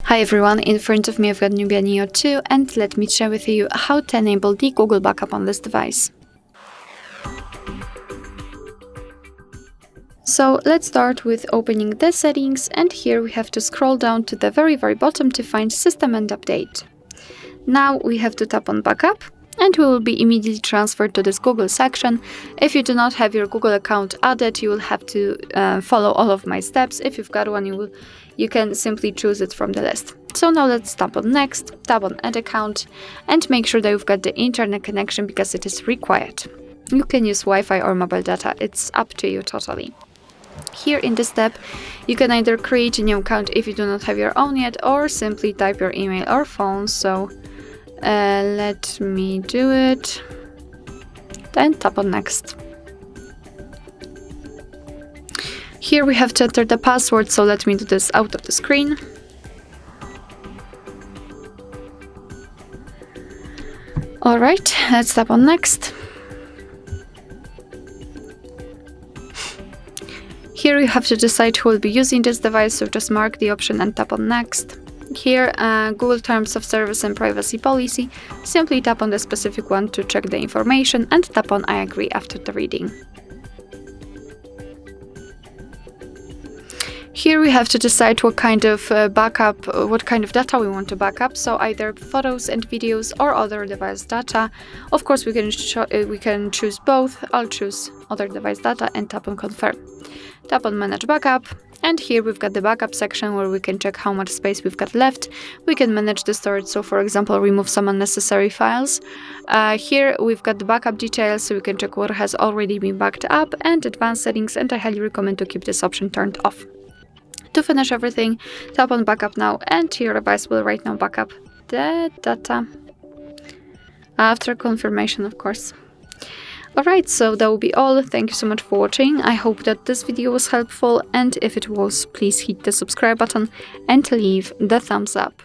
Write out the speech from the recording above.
Hi everyone, in front of me I've got Nubia Neo 2 and let me share with you how to enable the Google backup on this device. So let's start with opening the settings, and here we have to scroll down to the very bottom to find System and Update. Now we have to tap on Backup and we will be immediately transferred to this Google section. If you do not have your Google account added, you will have to follow all of my steps. If you've got one, you can simply choose it from the list. So now let's tap on Next, tap on Add Account, and make sure that you've got the internet connection because it is required. You can use Wi-Fi or mobile data, it's up to you totally. Here in this step, you can either create a new account if you do not have your own yet, or simply type your email or phone. So let me do it, then tap on Next. Here we have to enter the password, so let me do this out of the screen. Alright, let's tap on Next. Here you have to decide who will be using this device, so just mark the option and tap on Next. Here, Google Terms of Service and Privacy Policy, simply tap on the specific one to check the information and tap on I agree after the reading. Here we have to decide what kind of what kind of data we want to backup, so either photos and videos or other device data. Of course, we can choose both. I'll choose other device data and tap on Confirm. Tap on Manage Backup, and here we've got the backup section where we can check how much space we've got left. We can manage the storage, so for example, remove some unnecessary files. Here we've got the backup details, so we can check what has already been backed up, and advanced settings, and I highly recommend to keep this option turned off. To finish everything, tap on Backup Now, and your device will right now backup the data. After confirmation, of course. Alright, so that will be all. Thank you so much for watching. I hope that this video was helpful, and if it was, please hit the subscribe button and leave the thumbs up.